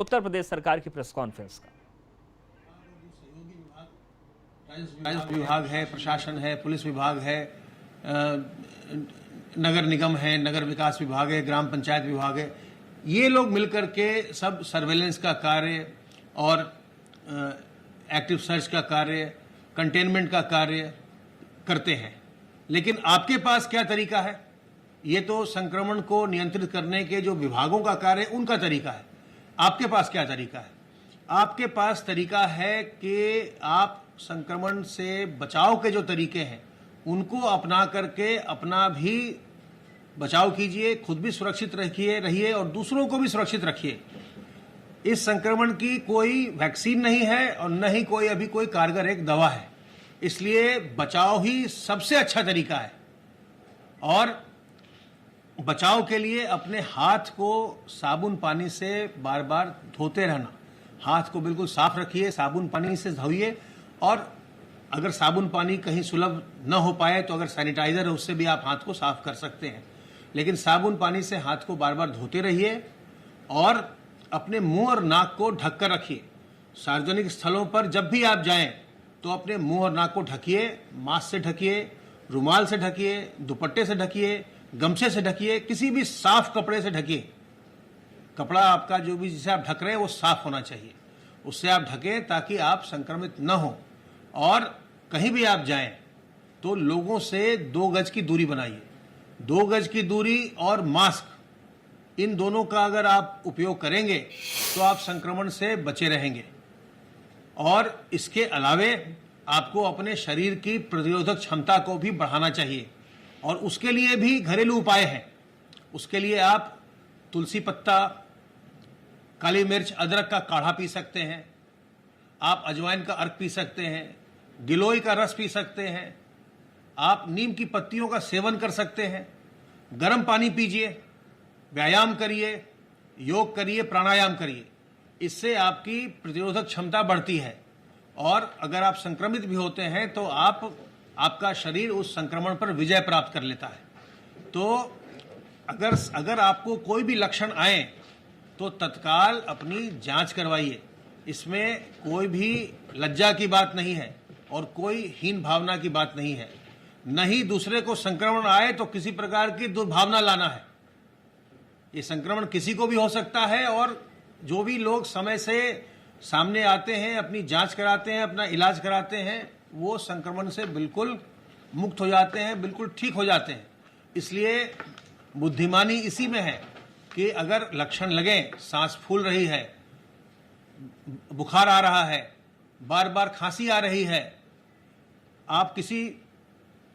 उत्तर प्रदेश सरकार की press conference का। राजस्व विभाग है, प्रशासन है, पुलिस विभाग है, नगर निगम है, नगर विकास विभाग है, ग्राम पंचायत विभाग है, ये लोग मिलकर के सब सर्वेलेंस का कार्य और एक्टिव सर्च का कार्य, कंटेनमेंट का कार्य करते हैं। लेकिन आपके पास क्या तरीका है? ये तो संक्रमण को नियंत्रित करने के जो विभागों का कार्य है उनका तरीका है। आपके पास क्या तरीका है? आपके पास तरीका है कि आप संक्रमण से बचाव के जो तरीके हैं उनको अपना करके अपना भी बचाव कीजिए, खुद भी सुरक्षित रहिए और दूसरों को भी सुरक्षित रखिए। इस संक्रमण की कोई वैक्सीन नहीं है और न ही कोई अभी कोई कारगर एक दवा है, इसलिए बचाव ही सबसे अच्छा तरीका है। और बचाव के लिए अपने हाथ को साबुन पानी से बार बार धोते रहना। हाथ को बिल्कुल साफ रखिए, साबुन पानी से धोइए, और अगर साबुन पानी कहीं सुलभ न हो पाए तो अगर सैनिटाइजर है उससे भी आप हाथ को साफ कर सकते हैं, लेकिन साबुन पानी से हाथ को बार बार धोते रहिए और अपने मुंह और नाक को ढक कर रखिए। सार्वजनिक स्थलों पर जब भी आप जाएं तो अपने मुंह और नाक को ढकिए, मास्क से ढकिए, रुमाल से ढकिए, दुपट्टे से ढकिए, गमछे से ढकिए, किसी भी साफ कपड़े से ढकिए। कपड़ा आपका जो भी जिसे आप ढक रहे हैं वो साफ होना चाहिए, उससे आप ढकें ताकि आप संक्रमित न हो। और कहीं भी आप जाएं तो लोगों से 2 गज की दूरी बनाइए। 2 गज की दूरी और मास्क, इन दोनों का अगर आप उपयोग करेंगे तो आप संक्रमण से बचे रहेंगे। और इसके अलावे आपको अपने शरीर की प्रतिरोधक क्षमता को भी बढ़ाना चाहिए, और उसके लिए भी घरेलू उपाय हैं। उसके लिए आप तुलसी पत्ता, काली मिर्च, अदरक का काढ़ा पी सकते हैं, आप अजवाइन का अर्क पी सकते हैं, गिलोय का रस पी सकते हैं, आप नीम की पत्तियों का सेवन कर सकते हैं, गर्म पानी पीजिए, व्यायाम करिए, योग करिए, प्राणायाम करिए। इससे आपकी प्रतिरोधक क्षमता बढ़ती है, और अगर आप संक्रमित भी होते हैं तो आपका शरीर उस संक्रमण पर विजय प्राप्त कर लेता है। तो अगर आपको कोई भी लक्षण आए तो तत्काल अपनी जांच करवाइए। इसमें कोई भी लज्जा की बात नहीं है और कोई हीन भावना की बात नहीं है। न ही दूसरे को संक्रमण आए तो किसी प्रकार की दुर्भावना लाना है। ये संक्रमण किसी को भी हो सकता है, और जो भी लोग समय से सामने आते हैं, अपनी जांच कराते हैं, अपना इलाज कराते हैं, वो संक्रमण से बिल्कुल मुक्त हो जाते हैं, बिल्कुल ठीक हो जाते हैं। इसलिए बुद्धिमानी इसी में है कि अगर लक्षण लगे, सांस फूल रही है, बुखार आ रहा है, बार बार खांसी आ रही है,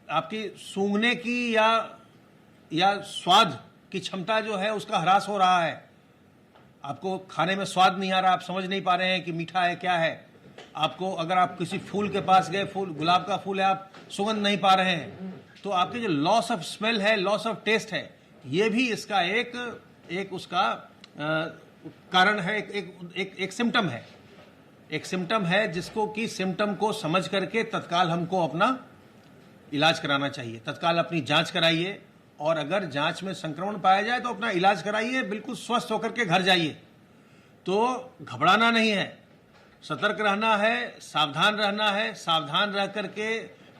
आपकी सूंघने की या स्वाद की क्षमता जो है उसका ह्रास हो रहा है, आपको खाने में स्वाद नहीं आ रहा, आप समझ नहीं पा रहे हैं कि मीठा है क्या है, आपको अगर आप किसी फूल के पास गए, फूल गुलाब का फूल है, आप सुगंध नहीं पा रहे हैं, तो आपके जो लॉस ऑफ स्मेल है, लॉस ऑफ टेस्ट है, ये भी इसका एक उसका कारण है, एक सिम्टम है। एक सिम्टम है जिसको कि सिम्टम को समझ करके तत्काल हमको अपना इलाज कराना चाहिए। तत्काल अपनी जांच कराइए, और अगर जांच में संक्रमण पाया जाए तो अपना इलाज कराइए, बिल्कुल स्वस्थ होकर के घर जाइए। तो घबराना नहीं है, सतर्क रहना है, सावधान रहना है। सावधान रह करके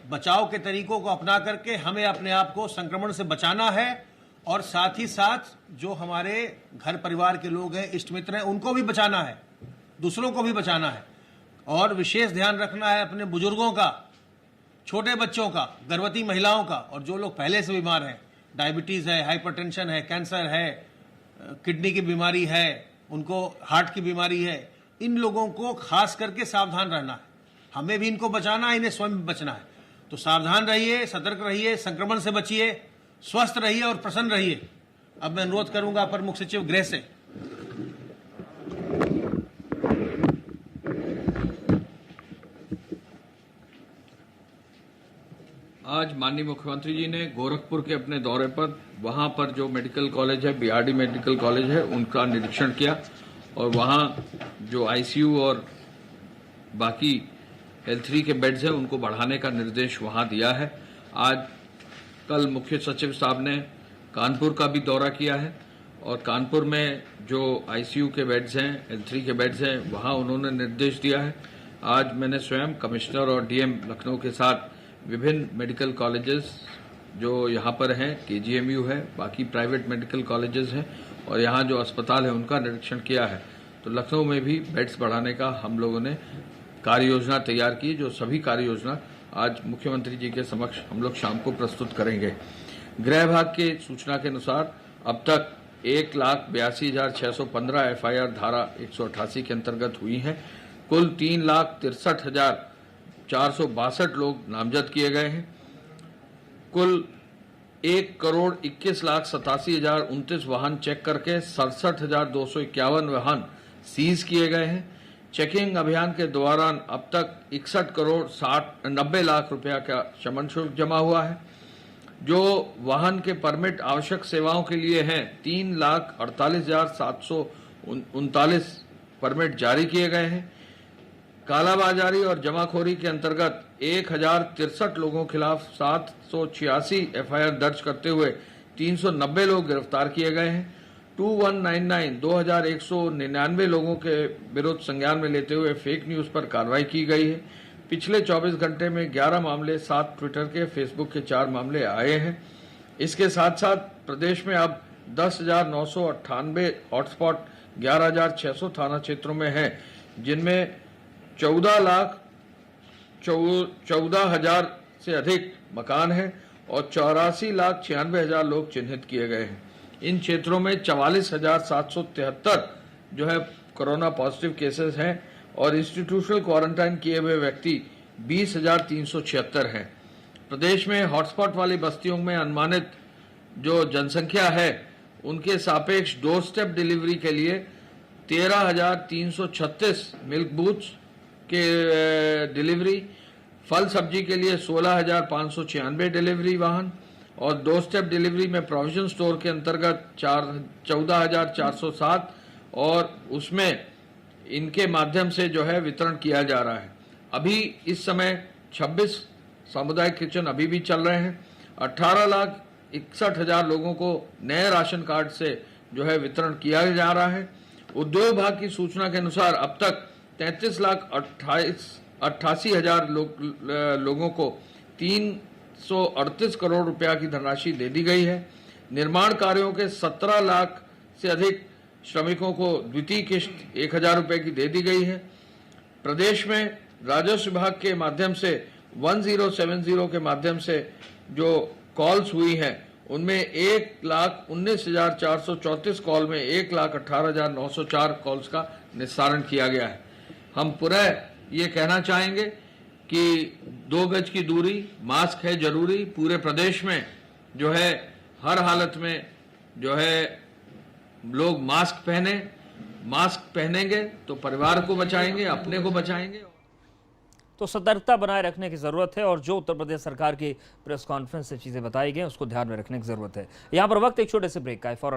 बचाव के तरीकों को अपना करके हमें अपने आप को संक्रमण से बचाना है, और साथ ही साथ जो हमारे घर परिवार के लोग हैं, इष्ट मित्र हैं, उनको भी बचाना है, दूसरों को भी बचाना है। और विशेष ध्यान रखना है अपने बुजुर्गों का, छोटे बच्चों का, गर्भवती महिलाओं का, और जो लोग पहले से बीमार हैं, डायबिटीज़ है, हाइपरटेंशन है, कैंसर है, किडनी की बीमारी है, उनको हार्ट की बीमारी है, इन लोगों को खास करके सावधान रहना है। हमें भी इनको बचाना है, इन्हें स्वयं भी बचना है। तो सावधान रहिए, सतर्क रहिए, संक्रमण से बचिए, स्वस्थ रहिए और प्रसन्न रहिए। अब मैं अनुरोध करूंगा अपर मुख्य सचिव गृह से। आज माननीय मुख्यमंत्री जी ने गोरखपुर के अपने दौरे पर वहां पर जो मेडिकल कॉलेज है, बीआरडी मेडिकल कॉलेज है, उनका निरीक्षण किया, और वहां जो आईसीयू और बाकी L3 के बेड्स हैं उनको बढ़ाने का निर्देश वहां दिया है। आज कल मुख्य सचिव साहब ने कानपुर का भी दौरा किया है और कानपुर में जो आईसीयू के बेड्स हैं, L3 के बेड्स हैं, वहाँ उन्होंने निर्देश दिया है। आज मैंने स्वयं कमिश्नर और डीएम लखनऊ के साथ विभिन्न मेडिकल कॉलेजेस जो यहाँ पर हैं, KGMU है, बाकी प्राइवेट मेडिकल कॉलेजेस हैं और यहाँ जो अस्पताल है उनका निरीक्षण किया है। तो लखनऊ में भी बेड्स बढ़ाने का हम लोगों ने कार्य योजना तैयार की, जो सभी कार्य योजना आज मुख्यमंत्री जी के समक्ष हम लोग शाम को प्रस्तुत करेंगे। गृह विभाग के सूचना के अनुसार अब तक 1,82,615 FIR धारा 188 के अंतर्गत हुई हैं। कुल 3,63,462 लोग नामजद किए गए हैं। कुल 1,21,87,029 वाहन चेक करके 67,251 वाहन सीज किए गए हैं। चेकिंग अभियान के दौरान अब तक 61,90,00,000 रुपया का शमन शुल्क जमा हुआ है। जो वाहन के परमिट आवश्यक सेवाओं के लिए हैं, 3,48,739 परमिट जारी किए गए हैं। कालाबाजारी और जमाखोरी के अंतर्गत 1,063 लोगों के खिलाफ 786 FIR दर्ज करते हुए 390 लोग गिरफ्तार किए गए हैं। 2199 लोगों के विरुद्ध संज्ञान में लेते हुए फेक न्यूज पर कार्रवाई की गई है। पिछले 24 घंटे में 11 मामले, 7 ट्विटर के, फेसबुक के 4 मामले आए हैं। इसके साथ साथ प्रदेश में अब 10,998 हॉटस्पॉट 11,600 थाना क्षेत्रों में हैं, जिनमें 14,14,000 से अधिक मकान हैं और 84,96,000 लोग चिन्हित किए गए हैं। इन क्षेत्रों में 44,773 जो है कोरोना पॉजिटिव केसेस हैं और इंस्टीट्यूशनल क्वारंटाइन किए हुए व्यक्ति 20,376 हैं। प्रदेश में हॉटस्पॉट वाली बस्तियों में अनुमानित जो जनसंख्या है, उनके सापेक्ष डोर स्टेप डिलीवरी के लिए 13,336 मिल्क बूथ्स के डिलीवरी, फल सब्जी के लिए 16,596 डिलीवरी वाहन और डोर स्टेप डिलीवरी में प्रोविजन स्टोर के अंतर्गत 14,407 और उसमें इनके माध्यम से जो है वितरण किया जा रहा है। अभी इस समय 26 सामुदायिक किचन अभी भी चल रहे हैं। 18,61,000 लोगों को नए राशन कार्ड से जो है वितरण किया जा रहा है। उद्योग विभाग की सूचना के अनुसार अब तक 33,88,000 लोगों को 338 करोड़ रुपया की धनराशि दे दी गई है। निर्माण कार्यों के 17 लाख से अधिक श्रमिकों को द्वितीय किश्त 1,000 रुपए की दे दी गई है। प्रदेश में राजस्व विभाग के माध्यम से 1070 के माध्यम से जो कॉल्स हुई हैं, उनमें 1,19,434 कॉल में 1,18,904 कॉल्स का निस्तारण किया गया है। हम पुनः ये कहना चाहेंगे कि 2 गज की दूरी, मास्क है जरूरी। पूरे प्रदेश में जो है हर हालत में जो है लोग मास्क पहनेंगे तो परिवार को बचाएंगे, अपने को बचाएंगे। तो सतर्कता बनाए रखने की जरूरत है और जो उत्तर प्रदेश सरकार की प्रेस कॉन्फ्रेंस से चीजें बताई गई उसको ध्यान में रखने की जरूरत है। यहाँ पर वक्त एक छोटे से ब्रेक का है, फौरन